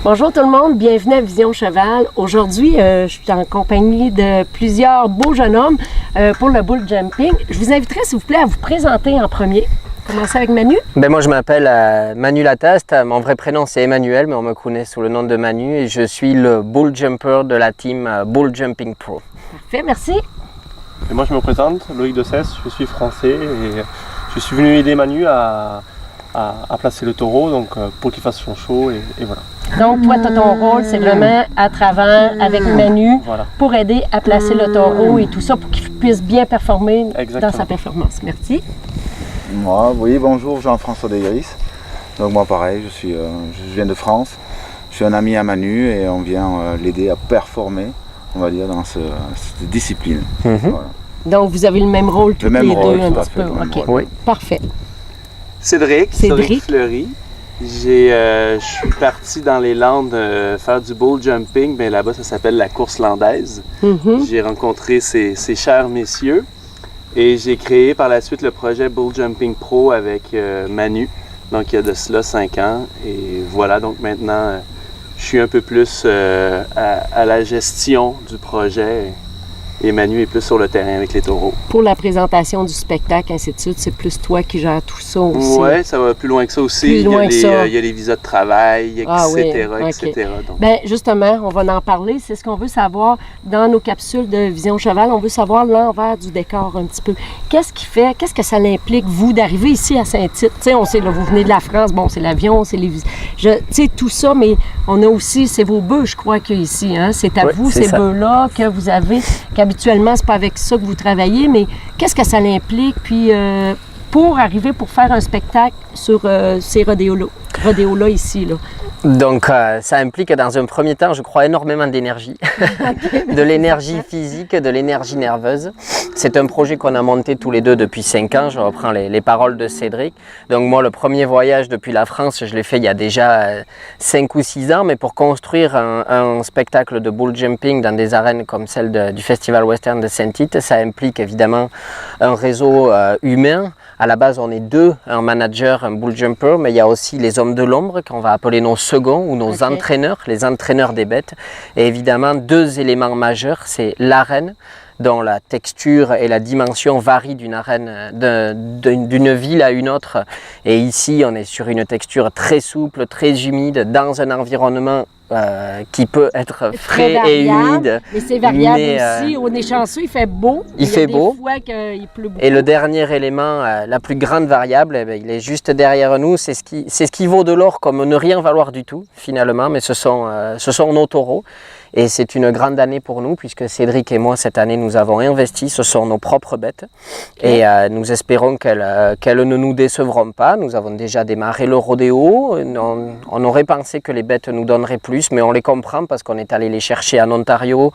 Bonjour tout le monde, bienvenue à Vision Cheval. Aujourd'hui, je suis en compagnie de plusieurs beaux jeunes hommes pour le bull jumping. Je vous inviterai s'il vous plaît à vous présenter en premier. Commencer avec Manu. Moi je m'appelle Manu Lataste, mon vrai prénom c'est Emmanuel mais on me connaît sous le nom de Manu et je suis le bull jumper de la team Bull Jumping Pro. Parfait, merci. Et moi je me présente, Loïc de Cesse, je suis français et je suis venu aider Manu à placer le taureau donc, pour qu'il fasse son show et voilà. Donc toi, ton rôle, c'est vraiment à travers avec Manu pour aider à placer le taureau et tout ça pour qu'il puisse bien performer dans sa performance. Merci. Moi, oui, bonjour, Jean-François Degris. Donc moi pareil, je viens de France. Je suis un ami à Manu et on vient l'aider à performer, on va dire, dans cette discipline. Voilà. Donc vous avez le même rôle tous les deux un petit peu. OK. Oui. Parfait. Cédric Fleury. Je suis parti dans les Landes faire du bull jumping, mais là-bas ça s'appelle la course landaise. J'ai rencontré ces chers messieurs. Et j'ai créé par la suite le projet Bull Jumping Pro avec Manu, donc il y a de cela 5 ans. Et voilà, donc maintenant, je suis un peu plus à la gestion du projet et Manu est plus sur le terrain avec les taureaux. Pour la présentation du spectacle, ainsi de suite, c'est plus toi qui gères tout ça aussi. Oui, ça va plus loin que ça aussi. Il y a les visas de travail, etc. etc. Donc. Bien, justement, on va en parler. C'est ce qu'on veut savoir dans nos capsules de Vision Cheval. On veut savoir l'envers du décor un petit peu. Qu'est-ce que ça implique, vous, d'arriver ici à Saint-Tite? Tu sais, on sait, là, vous venez de la France, bon, c'est l'avion, c'est les visas. Tu sais, tout ça, mais on a aussi, c'est vos bœufs, je crois, qu'il y a ici. Hein? C'est à vous, ces bœufs-là, que vous avez, qu'habituellement, c'est pas avec ça que vous travaillez, mais qu'est-ce que ça implique? Puis, pour arriver, pour faire un spectacle sur ces rodéos-là ici, là. Donc ça implique dans un premier temps, je crois, énormément d'énergie, de l'énergie physique, de l'énergie nerveuse. C'est un projet qu'on a monté tous les deux depuis 5 ans, je reprends les paroles de Cédric. Donc moi, le premier voyage depuis la France, je l'ai fait il y a déjà 5 ou 6 ans, mais pour construire un spectacle de bull jumping dans des arènes comme celle du Festival Western de Saint-Tite, ça implique évidemment un réseau humain. À la base, on est 2, un manager, un bull jumper, mais il y a aussi les hommes de l'ombre qu'on va appeler nos seconds ou nos entraîneurs, les entraîneurs des bêtes. Et évidemment, 2 éléments majeurs, c'est l'arène, dont la texture et la dimension varient d'une arène, d'une ville à une autre. Et ici, on est sur une texture très souple, très humide, dans un environnement qui peut être frais et humide. Mais c'est variable aussi. On est chanceux, il fait beau. Il fait beau. Des fois qu'il pleut beaucoup. Et le dernier élément, la plus grande variable, il est juste derrière nous. C'est ce qui vaut de l'or comme ne rien valoir du tout, finalement. Mais ce sont nos taureaux. Et c'est une grande année pour nous, puisque Cédric et moi, cette année, nous avons investi. Ce sont nos propres bêtes. Et nous espérons qu'elles ne nous décevront pas. Nous avons déjà démarré le rodéo. On aurait pensé que les bêtes nous donneraient plus, mais on les comprend parce qu'on est allé les chercher en Ontario.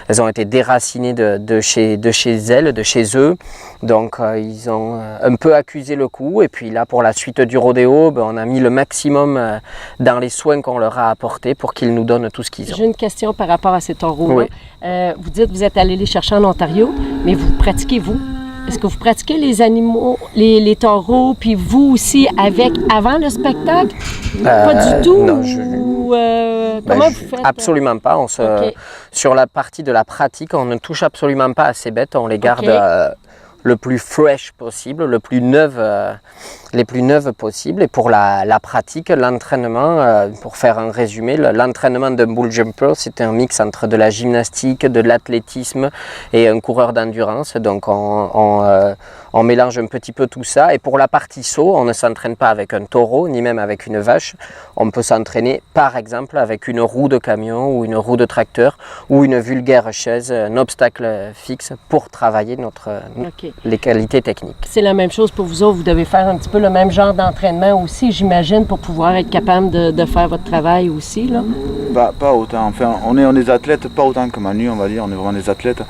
Elles ont été déracinées de chez elles, de chez eux. Donc, ils ont un peu accusé le coup. Et puis là, pour la suite du rodéo, on a mis le maximum dans les soins qu'on leur a apportés pour qu'ils nous donnent tout ce qu'ils ont. J'ai une question par rapport à ces taureaux-là. Oui. Vous dites que vous êtes allé les chercher en Ontario, mais vous pratiquez, vous? Est-ce que vous pratiquez les animaux, les taureaux, puis vous aussi, avant le spectacle? Pas du tout? Non, comment vous faites? Absolument pas. Sur la partie de la pratique, on ne touche absolument pas à ces bêtes. On les garde le plus fresh possible, les plus neuves possibles. Et pour la pratique, l'entraînement, pour faire un résumé, l'entraînement d'un bull jumper, c'est un mix entre de la gymnastique, de l'athlétisme et un coureur d'endurance. Donc on mélange un petit peu tout ça. Et pour la partie saut, on ne s'entraîne pas avec un taureau, ni même avec une vache. On peut s'entraîner par exemple avec une roue de camion ou une roue de tracteur ou une vulgaire chaise, un obstacle fixe pour travailler les qualités techniques. C'est la même chose pour vous autres, vous devez faire un petit peu le même genre d'entraînement aussi, j'imagine, pour pouvoir être capable de faire votre travail aussi, là? Pas autant, enfin, on est des athlètes, pas autant que Manu, on va dire, on est vraiment des athlètes.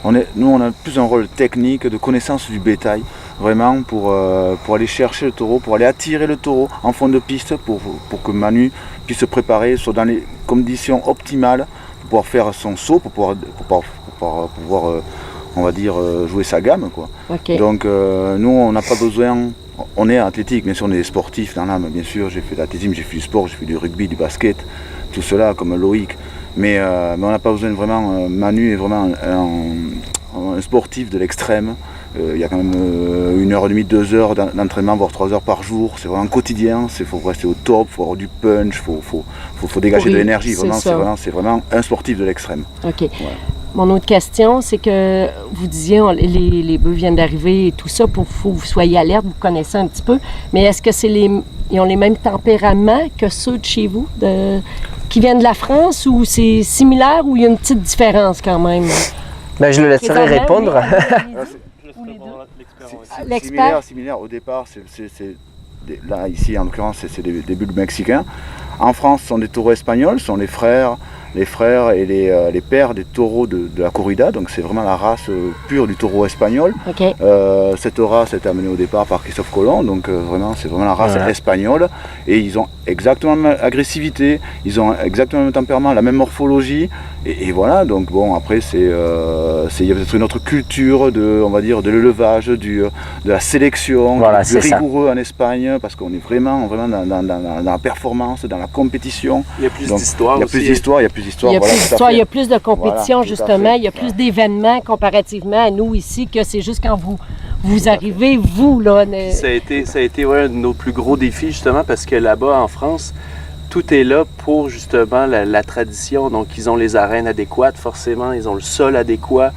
Nous, on a plus un rôle technique, de connaissance du bétail, vraiment pour aller chercher le taureau, pour aller attirer le taureau en fond de piste, pour que Manu puisse se préparer, soit dans les conditions optimales, pour pouvoir faire son saut, pour pouvoir on va dire, jouer sa gamme, quoi. Donc nous, on n'a pas besoin, on est athlétique, bien sûr, on est sportif dans l'âme, bien sûr, j'ai fait de l'athlétisme, j'ai fait du sport, j'ai fait du rugby, du basket, tout cela, comme Loïc. Mais on n'a pas besoin vraiment. Manu est vraiment un sportif de l'extrême. Il y a quand même 1h30, 2 heures d'entraînement, voire 3 heures par jour. C'est vraiment quotidien. Il faut rester au top, il faut avoir du punch, il faut dégager de l'énergie. C'est vraiment un sportif de l'extrême. OK. Ouais. Mon autre question, c'est que vous disiez les bœufs viennent d'arriver et tout ça, pour que vous soyez alerte, vous connaissez un petit peu. Mais est-ce que ils ont les mêmes tempéraments que ceux de chez vous, qui viennent de la France, ou c'est similaire, ou il y a une petite différence quand même? Ben, je le laisserai répondre. Similaire au départ, là ici en l'occurrence c'est des bulles mexicains. En France, ce sont des taureaux espagnols, ce sont les frères et les pères des taureaux de la corrida, donc c'est vraiment la race pure du taureau espagnol. Okay. Cette race a été amenée au départ par Christophe Colomb, donc c'est vraiment la race espagnole, et ils ont exactement la même agressivité, ils ont exactement le même tempérament, la même morphologie, et voilà, donc bon, après il y a peut-être une autre culture de l'élevage, de la sélection, voilà, du rigoureux en Espagne, parce qu'on est vraiment dans la performance, dans la compétition. Il y a plus d'histoire. Il y a plus d'histoire, il y a plus de compétition, justement, il y a plus d'événements comparativement à nous ici, que c'est juste quand vous arrivez, vous, là. Ça a été un de nos plus gros défis, justement, parce que là-bas, en France, tout est là pour, justement, la tradition. Donc, ils ont les arènes adéquates, forcément, ils ont le sol adéquat,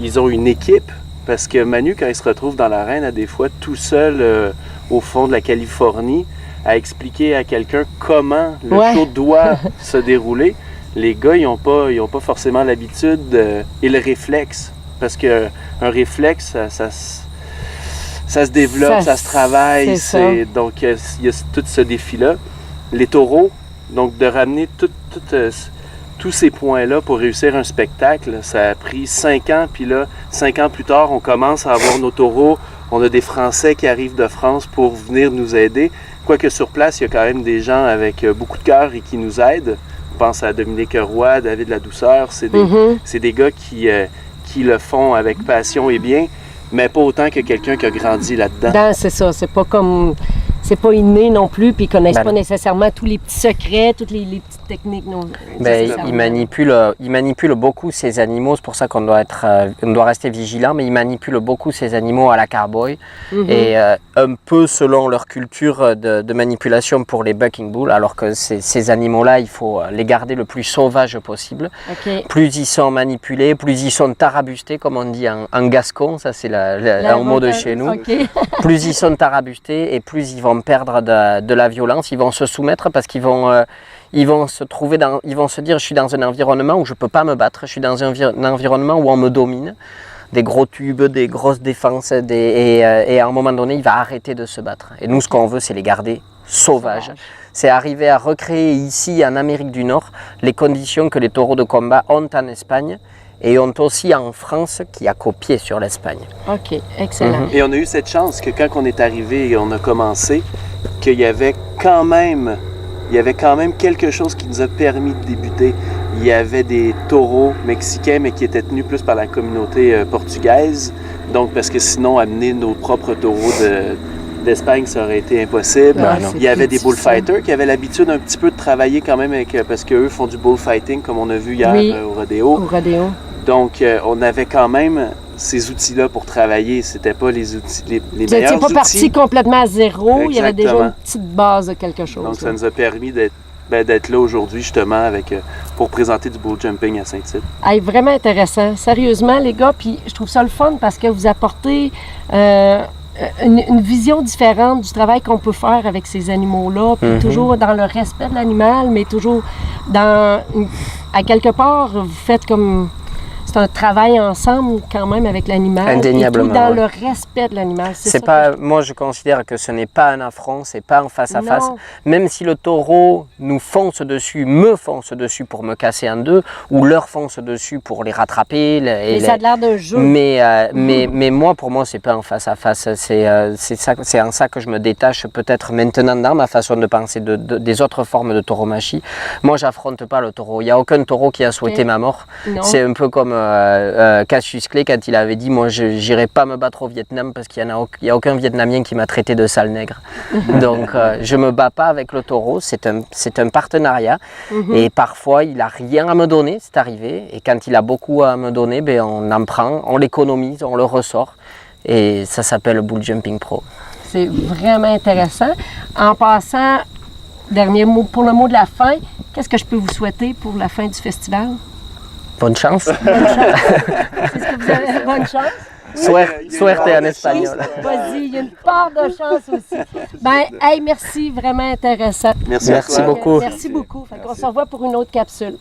ils ont une équipe, parce que Manu, quand il se retrouve dans l'arène, des fois, tout seul, au fond de la Californie, à expliquer à quelqu'un comment le show doit se dérouler, les gars, ils n'ont pas forcément l'habitude et le réflexe. Parce qu'un réflexe, ça se développe, ça se travaille. Donc, il y a tout ce défi-là. Les taureaux, donc de ramener tous ces points-là pour réussir un spectacle, ça a pris 5 ans. Puis là, 5 ans plus tard, on commence à avoir nos taureaux. On a des Français qui arrivent de France pour venir nous aider. Quoique sur place, il y a quand même des gens avec beaucoup de cœur et qui nous aident. Je pense à Dominique Roy, David Ladouceur. C'est des gars qui le font avec passion et bien, mais pas autant que quelqu'un qui a grandi là-dedans. C'est ça. C'est pas inné non plus, puis ils connaissent pas nécessairement tous les petits secrets, toutes les petites techniques. Ils manipulent beaucoup ces animaux, c'est pour ça qu'on doit rester vigilant, mais ils manipulent beaucoup ces animaux à la cowboy, et un peu selon leur culture de manipulation pour les bucking bulls, alors que ces animaux-là, il faut les garder le plus sauvages possible. Okay. Plus ils sont manipulés, plus ils sont tarabustés, comme on dit en gascon, ça c'est un mot de chez nous. Okay. Plus ils sont tarabustés et plus ils vont perdre de la violence, ils vont se soumettre parce qu'ils vont se dire je suis dans un environnement où je ne peux pas me battre, je suis dans un environnement où on me domine, des gros tubes, des grosses défenses, et à un moment donné il va arrêter de se battre. Et nous ce qu'on veut c'est les garder sauvages. C'est arriver à recréer ici en Amérique du Nord les conditions que les taureaux de combat ont en Espagne, et ont aussi en France qui a copié sur l'Espagne. OK, excellent. Et on a eu cette chance que quand on est arrivé et on a commencé, qu'il y avait quand même quelque chose qui nous a permis de débuter. Il y avait des taureaux mexicains, mais qui étaient tenus plus par la communauté portugaise. Donc, parce que sinon, amener nos propres taureaux d'Espagne, ça aurait été impossible. Il y avait des bullfighters qui avaient l'habitude un petit peu de travailler quand même parce qu'eux font du bullfighting, comme on a vu hier au rodéo. Donc, on avait quand même ces outils-là pour travailler. C'était pas les outils, les meilleurs outils. Vous n'étiez pas parti complètement à zéro. Exactement. Il y avait déjà une petite base de quelque chose. Donc, ça nous a permis d'être là aujourd'hui, justement, pour présenter du bull jumping à Saint-Tite. Vraiment intéressant. Sérieusement, les gars, puis je trouve ça le fun parce que vous apportez une vision différente du travail qu'on peut faire avec ces animaux-là, puis toujours dans le respect de l'animal, mais toujours à quelque part, vous faites comme... C'est un travail ensemble quand même avec l'animal. Indéniablement. Et tout dans le respect de l'animal. Moi, je considère que ce n'est pas un affront, c'est pas un face-à-face. Même si le taureau me fonce dessus pour me casser en deux, ou leur fonce dessus pour les rattraper. Ça a l'air d'un jeu. Mais moi, pour moi, c'est pas un face-à-face. C'est en ça que je me détache peut-être maintenant dans ma façon de penser des autres formes de tauromachie. Moi, j'affronte pas le taureau. Il n'y a aucun taureau qui a souhaité ma mort. C'est un peu comme Cassius Clay quand il avait dit moi je n'irai pas me battre au Vietnam parce qu'il n'y a aucun Vietnamien qui m'a traité de sale nègre. Donc je me bats pas avec le taureau, c'est un partenariat et parfois il a rien à me donner, c'est arrivé, et quand il a beaucoup à me donner, ben, on en prend, on l'économise, on le ressort et ça s'appelle Bull Jumping Pro. C'est vraiment intéressant. En passant, dernier mot pour le mot de la fin, qu'est-ce que je peux vous souhaiter pour la fin du festival? Bonne chance. Bonne chance. Est-ce que vous avez bonne chance? Suerte en espagnol. Vas-y, il y a une part de chance aussi. Ben, hey, merci, vraiment intéressant. Merci à toi. Beaucoup. Merci beaucoup. On se revoit pour une autre capsule.